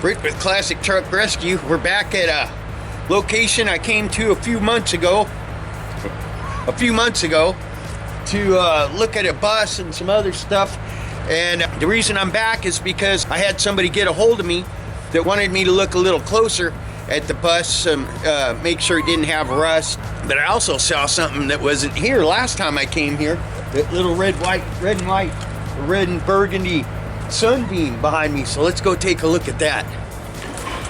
Rick with Classic Truck Rescue. We're back at a location I came to a few months ago to look at a bus and some other stuff. And the reason I'm back is because I had somebody get a hold of me that wanted me to look a little closer at the bus, make sure it didn't have rust. But I also saw something that wasn't here last time I came here. That little red and burgundy Sunbeam behind me. So let's go take a look at that.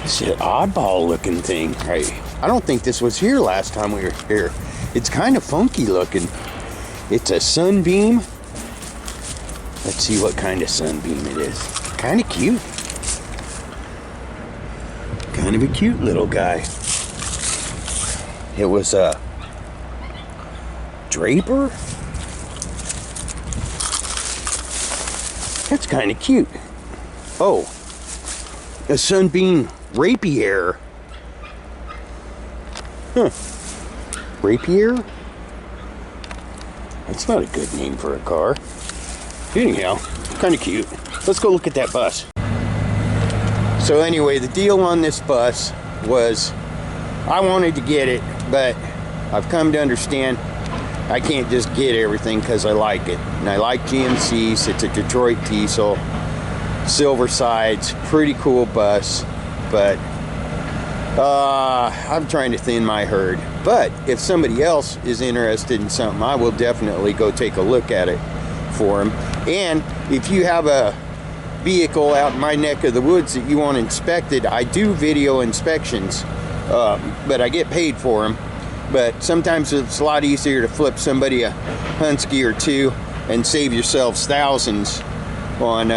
This is an oddball looking thing. Right? I don't think this was here last time we were here. It's kind of funky looking. It's a Sunbeam. Let's see what kind of Sunbeam it is. Kind of cute. Kind of a cute little guy. It was a Draper. That's kind of cute. Oh, a Sunbeam Rapier. Huh. Rapier? That's not a good name for a car. Anyhow, kind of cute. Let's go look at that bus. So anyway, the deal on this bus was I wanted to get it, but I've come to understand I can't just get everything because I like it. And I like GMCs. It's a Detroit diesel, silver sides, pretty cool bus, but I'm trying to thin my herd. But if somebody else is interested in something, I will definitely go take a look at it for them. And if you have a vehicle out in my neck of the woods that you want inspected, I do video inspections, but I get paid for them. But sometimes it's a lot easier to flip somebody a Hunsky or two and save yourselves thousands on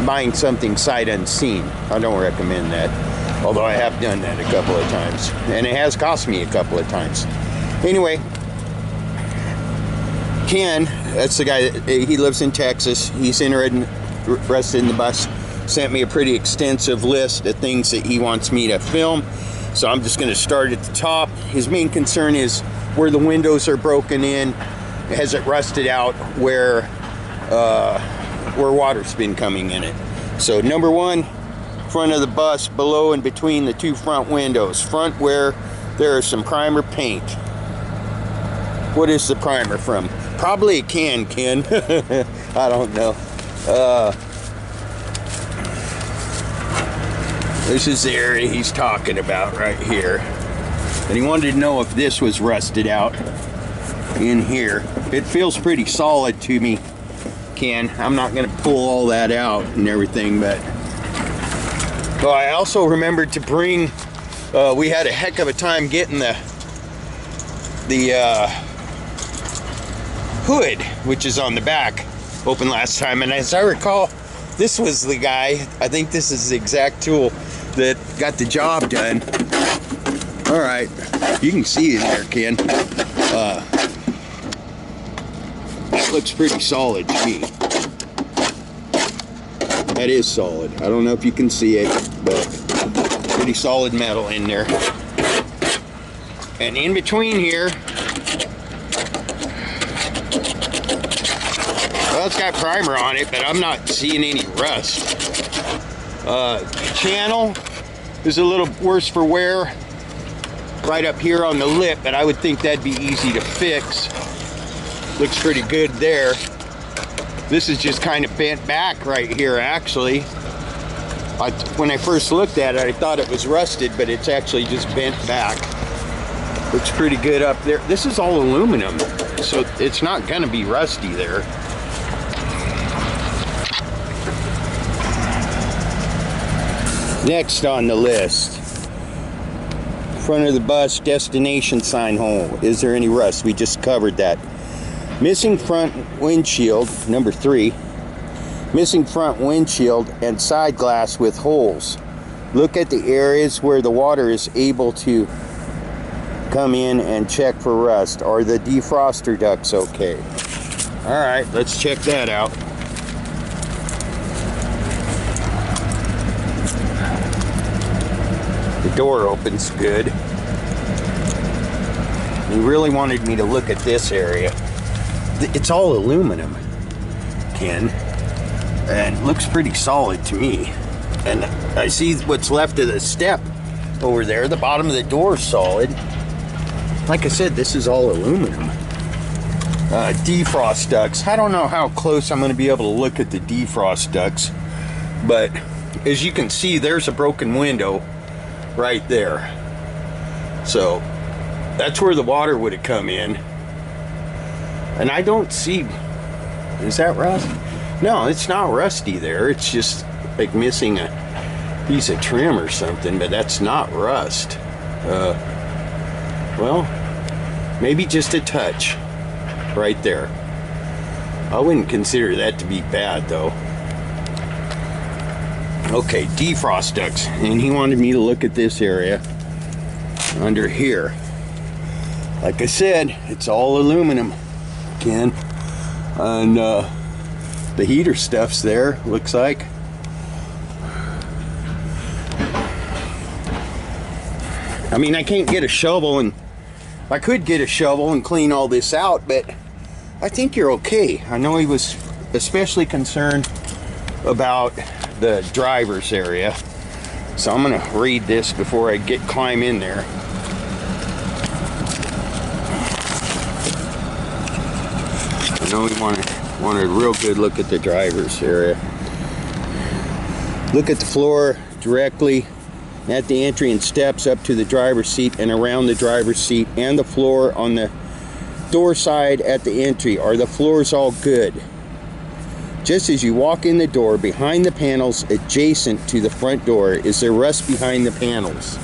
buying something sight unseen. I don't recommend that, although I have done that a couple of times, and it has cost me a couple of times. Anyway, Ken, that's the guy, he lives in Texas. He's interested in the bus. Sent me a pretty extensive list of things that he wants me to film. So I'm just going to start at the top. His main concern is where the windows are broken in. Has it rusted out where water's been coming in it? So number one, front of the bus, below and between the two front windows. Front where there is some primer paint. What is the primer from? Probably a can, Ken. I don't know. This is the area he's talking about right here. And he wanted to know if this was rusted out in here. It feels pretty solid to me, Ken. I'm not going to pull all that out and everything, but... Well, I also remembered to bring... we had a heck of a time getting the hood, which is on the back, open last time. And as I recall, this was the guy, I think this is the exact tool that got the job done. All right, you can see it there, Ken. That looks pretty solid to me. That is solid. I don't know if you can see it, but pretty solid metal in there. And in between here, well, it's got primer on it, but I'm not seeing any rust. Channel is a little worse for wear right up here on the lip, but I would think that'd be easy to fix. Looks pretty good there. This is just kind of bent back right here, actually. When I first looked at it, I thought it was rusted, but it's actually just bent back. Looks pretty good up there. This is all aluminum, so it's not gonna be rusty there. Next on the list, front of the bus, destination sign hole. Is there any rust? We just covered that. Missing front windshield, number 3. Missing front windshield and side glass with holes. Look at the areas where the water is able to come in and check for rust. Are the defroster ducts okay? All right, let's check that out. The door opens good. He really wanted me to look at this area. It's all aluminum, Ken, and looks pretty solid to me. And I see what's left of the step over there. The bottom of the door is solid. Like I said, this is all aluminum. Defrost ducts. I don't know how close I'm going to be able to look at the defrost ducts, but as you can see, there's a broken window right there. So that's where the water would have come in. And I don't see, is that rust? No, it's not rusty there. It's just like missing a piece of trim or something, but that's not rust. Well, maybe just a touch right there. I wouldn't consider that to be bad though. Okay, defrost ducts, and he wanted me to look at this area under here. Like I said, it's all aluminum again, and the heater stuff's there, looks like. I mean, I can't get a shovel, and I could get a shovel and clean all this out, but I think you're okay. I know he was especially concerned about the driver's area, so I'm gonna read this before I climb in there. I know he wanted a real good look at the driver's area. Look at the floor directly at the entry and steps up to the driver's seat and around the driver's seat, and the floor on the door side at the entry. Are the floors all good? Just as you walk in the door, behind the panels adjacent to the front door, is there rust behind the panels?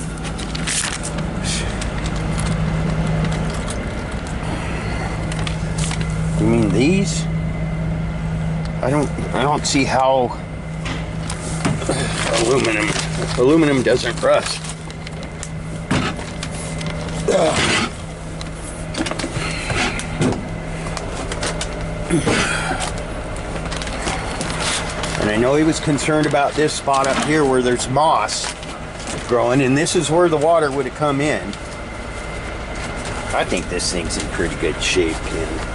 You mean these? I don't see how aluminum doesn't rust. And I know he was concerned about this spot up here where there's moss growing, and this is where the water would have come in. I think this thing's in pretty good shape, Ken.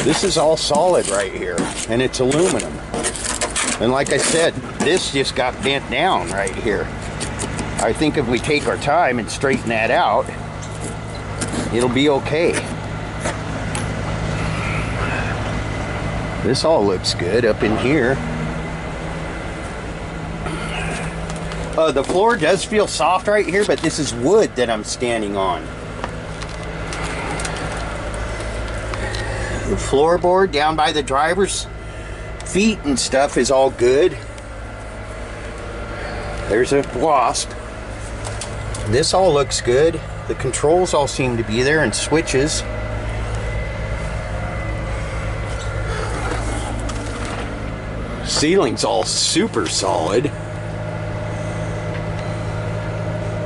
This is all solid right here, and it's aluminum. And like I said, this just got bent down right here. I think if we take our time and straighten that out, it'll be okay. This all looks good up in here. The floor does feel soft right here, but this is wood that I'm standing on. The floorboard down by the driver's feet and stuff is all good. There's a wasp. This all looks good. The controls all seem to be there, and switches. Ceiling's all super solid.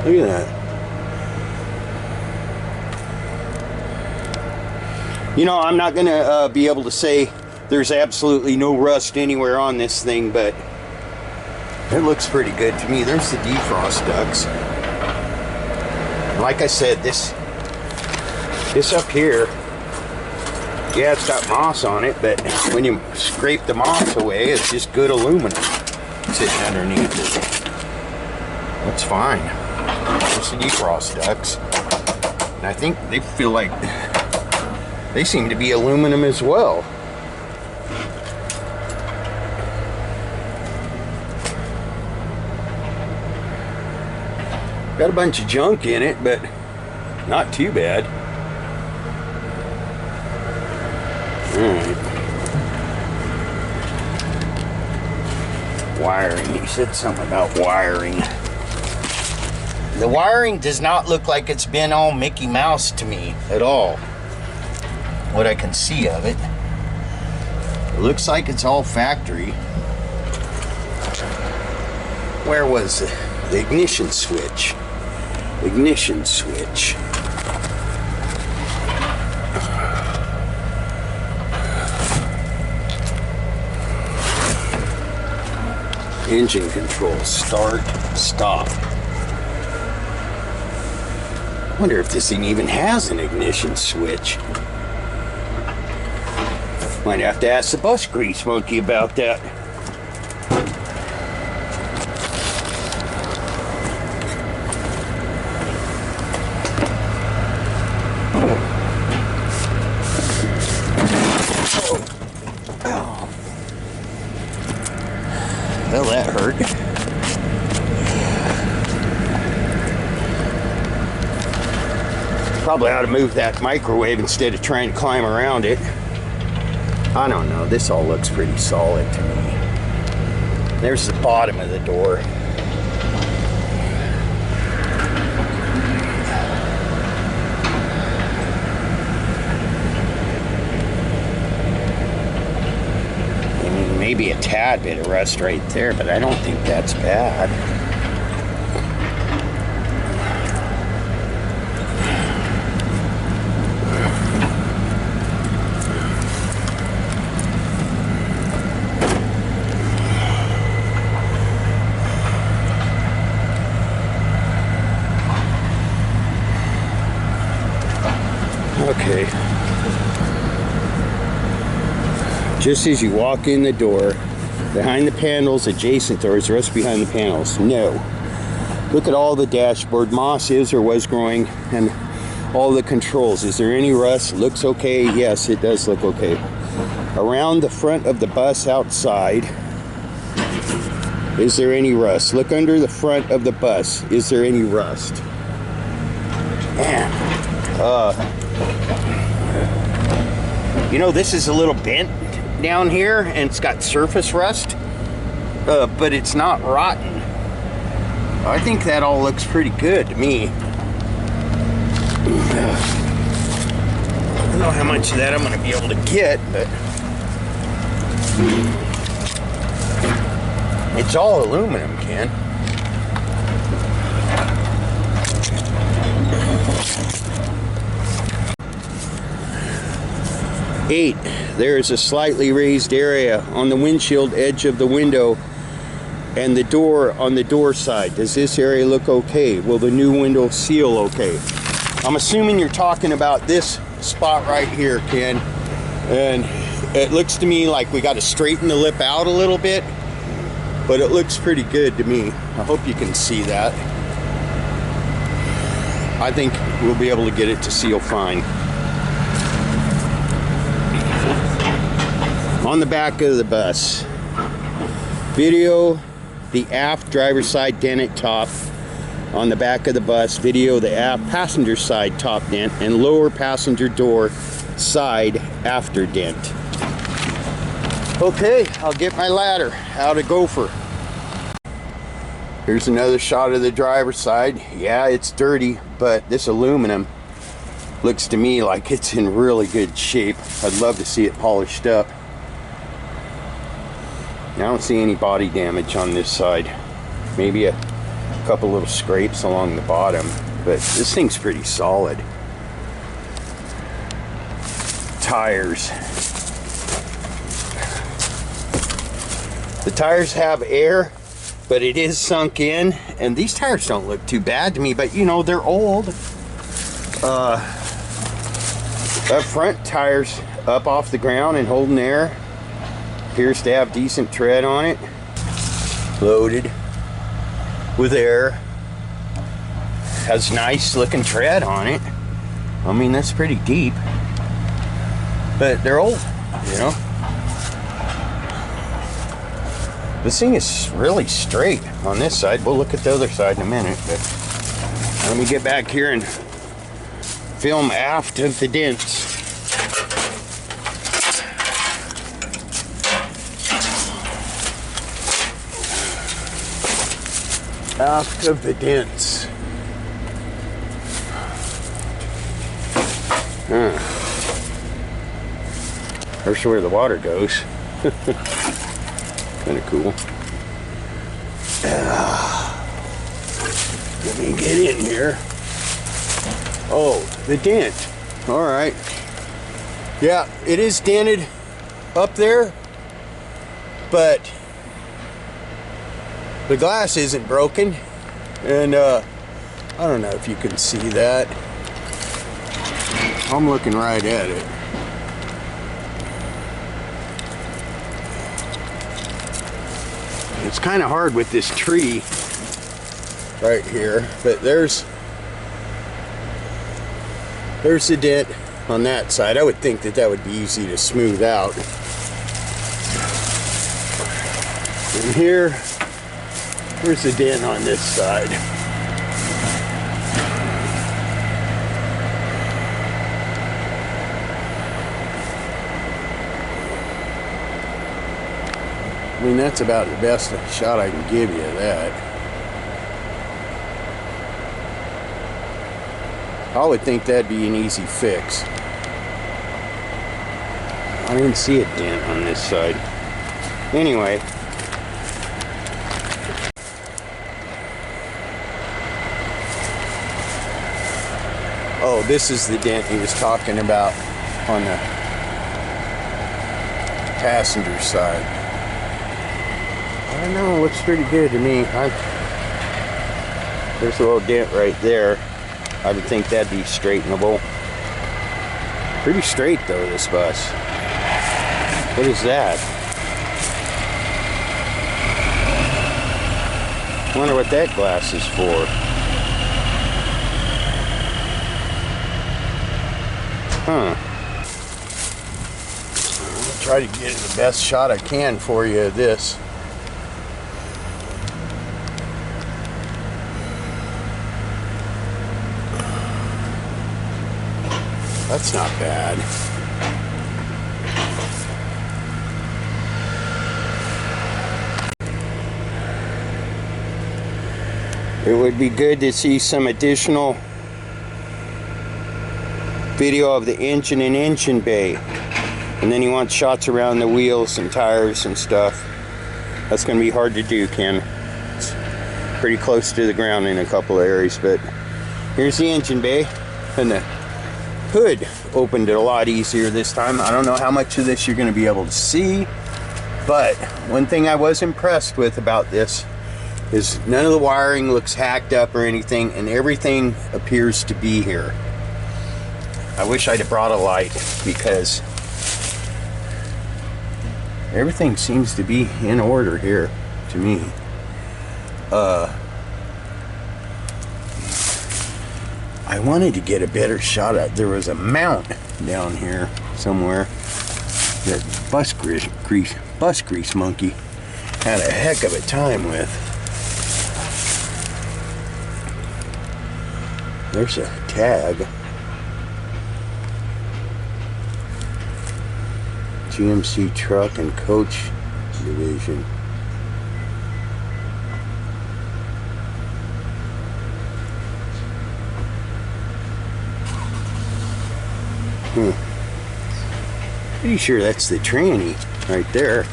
Look at that. You know, I'm not gonna be able to say there's absolutely no rust anywhere on this thing, but it looks pretty good to me. There's the defrost ducts. Like I said, this up here, yeah, it's got moss on it, but when you scrape the moss away, it's just good aluminum sitting underneath it. That's fine. There's the defrost ducts. And I think they feel like they seem to be aluminum as well. Got a bunch of junk in it, but not too bad. Alright. Wiring. He said something about wiring. The wiring does not look like it's been all Mickey Mouse to me at all. What I can see of it. It looks like it's all factory. Where was the ignition switch? Ignition switch. Engine control, start, stop. Wonder if this thing even has an ignition switch. Might have to ask the bus grease monkey about that. Well, that hurt. Probably ought to move that microwave instead of trying to climb around it. I don't know. This all looks pretty solid to me. There's the bottom of the door. Maybe a tad bit of rust right there, but I don't think that's bad. Okay. Just as you walk in the door, behind the panels, adjacent doors, rust behind the panels. No. Look at all the dashboard. Moss is or was growing, and all the controls. Is there any rust? Looks okay. Yes, it does look okay. Around the front of the bus outside, is there any rust? Look under the front of the bus. Is there any rust? Man. You know, this is a little bent down here, and it's got surface rust, but it's not rotten. I think that all looks pretty good to me. I don't know how much of that I'm going to be able to get, but it's all aluminum, Ken. Eight, there is a slightly raised area on the windshield edge of the window and the door on the door side. Does this area look okay? Will the new window seal okay? I'm assuming you're talking about this spot right here, Ken. And it looks to me like we got to straighten the lip out a little bit, but it looks pretty good to me. I hope you can see that. I think we'll be able to get it to seal fine. On the back of the bus, video the aft driver's side dented top on the back of the bus, video the aft passenger side top dent, and lower passenger door side after dent. Okay, I'll get my ladder out of gopher. Here's another shot of the driver's side. Yeah, it's dirty, but this aluminum looks to me like it's in really good shape. I'd love to see it polished up. I don't see any body damage on this side. Maybe a couple little scrapes along the bottom, but this thing's pretty solid. Tires. The tires have air, but it is sunk in, and these tires don't look too bad to me, but you know, they're old. Up front, tires up off the ground and holding air. Appears to have decent tread on it. Loaded with air. Has nice looking tread on it. I mean, that's pretty deep. But they're old, you know. This thing is really straight on this side. We'll look at the other side in a minute, but let me get back here and film aft of the dents. Aft of the dents. There's where the water goes. Kind of cool. Let me get in here. Oh, the dent. All right. Yeah, it is dented up there, but the glass isn't broken. And I don't know if you can see that. I'm looking right at it. It's kind of hard with this tree right here, but there's a dent on that side. I would think that that would be easy to smooth out. And here's the dent on this side. I mean, that's about the best shot I can give you of that. I would think that'd be an easy fix. I didn't see a dent on this side. Anyway. Oh, this is the dent he was talking about on the passenger side. I don't know, it looks pretty good to me. There's a little dent right there. I would think that'd be straightenable. Pretty straight though, this bus. What is that? Wonder what that glass is for. Huh. I'll try to get the best shot I can for you of this. That's not bad. It would be good to see some additional video of the engine and engine bay. And then you want shots around the wheels and tires and stuff. That's going to be hard to do, Ken. It's pretty close to the ground in a couple of areas, but here's the engine bay. And the hood opened it a lot easier this time. I don't know how much of this you're going to be able to see, but one thing I was impressed with about this is none of the wiring looks hacked up or anything, and everything appears to be here. I wish I'd have brought a light because everything seems to be in order here to me. I wanted to get a better shot at. There was a mount down here somewhere that bus grease monkey had a heck of a time with. There's a tag. GMC truck and coach division. Pretty sure that's the tranny right there.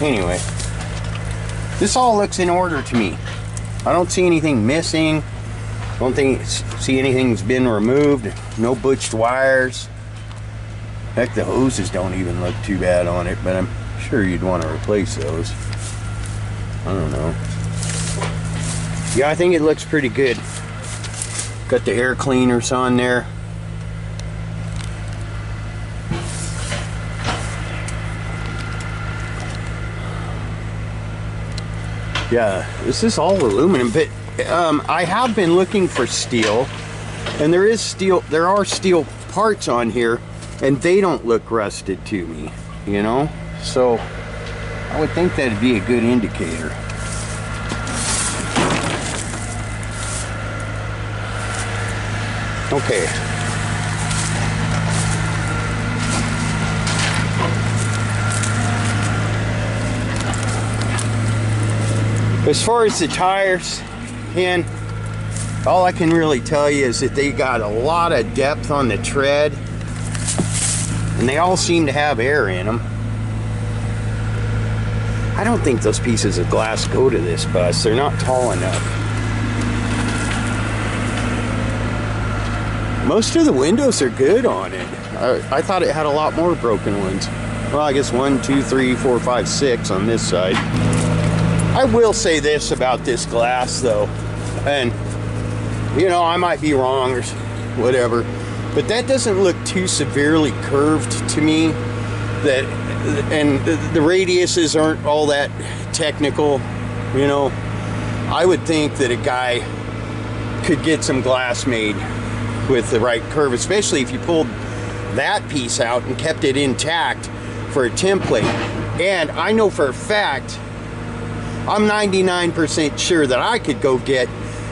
Anyway, this all looks in order to me. I don't see anything missing. Don't see anything's been removed. No butched wires. Heck, the hoses don't even look too bad on it, but I'm sure you'd want to replace those. I don't know. Yeah, I think it looks pretty good. Got the air cleaners on there. Yeah, this is all aluminum, but I have been looking for steel, and there are steel parts on here, and they don't look rusted to me, you know? So I would think that'd be a good indicator. Okay. As far as the tires, and all I can really tell you is that they got a lot of depth on the tread, and they all seem to have air in them. I don't think those pieces of glass go to this bus. They're not tall enough. Most of the windows are good on it. I thought it had a lot more broken ones. Well, I guess 1, 2, 3, 4, 5, 6 on this side. I will say this about this glass though, and you know, I might be wrong, whatever. But that doesn't look too severely curved to me. That, and the radiuses aren't all that technical, you know. I would think that a guy could get some glass made with the right curve, especially if you pulled that piece out and kept it intact for a template. And I know for a fact, I'm 99% sure that I could go get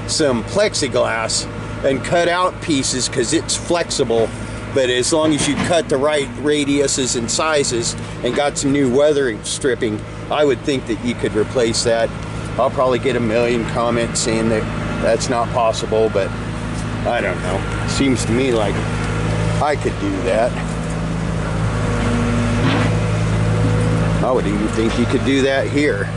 some plexiglass and cut out pieces, because it's flexible. But as long as you cut the right radiuses and sizes and got some new weathering stripping, I would think that you could replace that. I'll probably get a million comments saying that that's not possible, but I don't know. Seems to me like I could do that. I would even think you could do that here.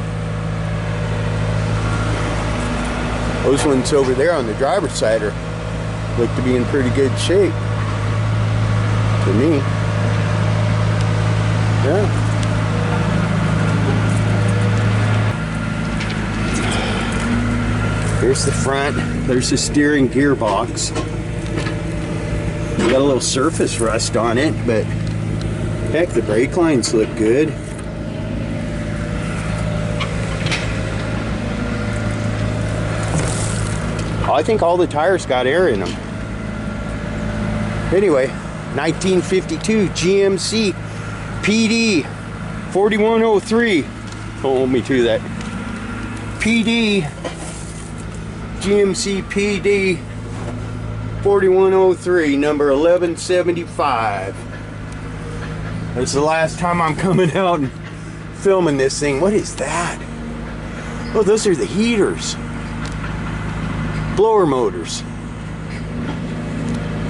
Those ones over there on the driver's side look to be in pretty good shape to me. Yeah. Here's the front. There's the steering gearbox. Got a little surface rust on it, but heck, the brake lines look good. I think all the tires got air in them. Anyway, 1952 GMC PD 4103. Don't hold me to that. PD GMC PD 4103, number 1175. That's the last time I'm coming out and filming this thing. What is that? Oh, those are the heaters. Blower motors.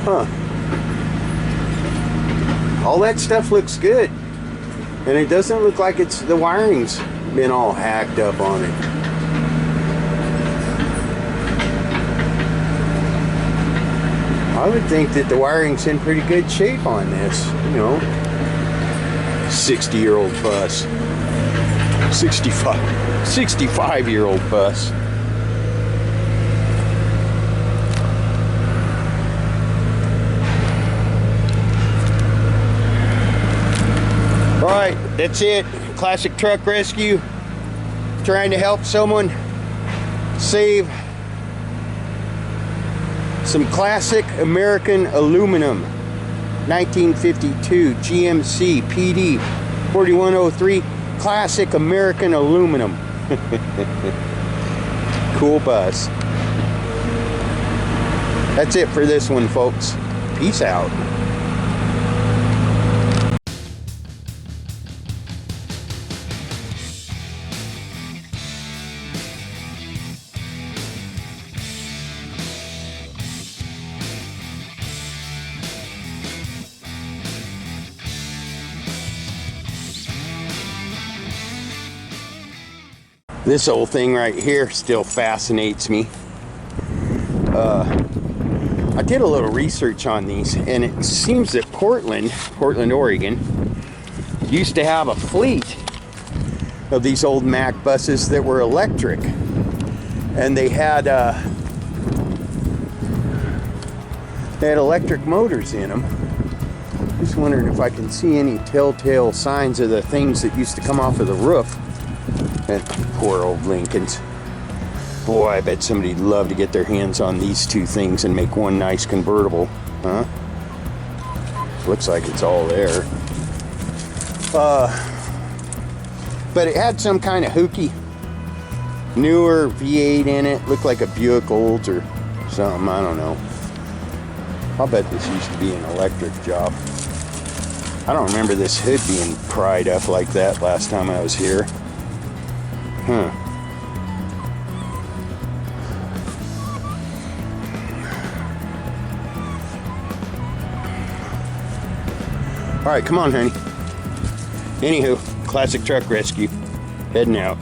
Huh. All that stuff looks good. And it doesn't look like the wiring's been all hacked up on it. I would think that the wiring's in pretty good shape on this, you know. 60-year-old bus. 65-year-old bus. Alright, that's it. Classic Truck Rescue. Trying to help someone save some classic American aluminum. 1952 GMC PD 4103 classic American aluminum. Cool bus. That's it for this one, folks. Peace out. This old thing right here still fascinates me. I did a little research on these, and it seems that Portland, Oregon, used to have a fleet of these old Mack buses that were electric, and they had electric motors in them. Just wondering if I can see any telltale signs of the things that used to come off of the roof. And poor old Lincolns. Boy, I bet somebody'd love to get their hands on these two things and make one nice convertible, huh? Looks like it's all there. But it had some kind of hooky, newer V8 in it. Looked like a Buick Olds or something, I don't know. I'll bet this used to be an electric job. I don't remember this hood being pried up like that last time I was here. Huh. All right, come on, honey. Anywho, Classic Truck Rescue, heading out.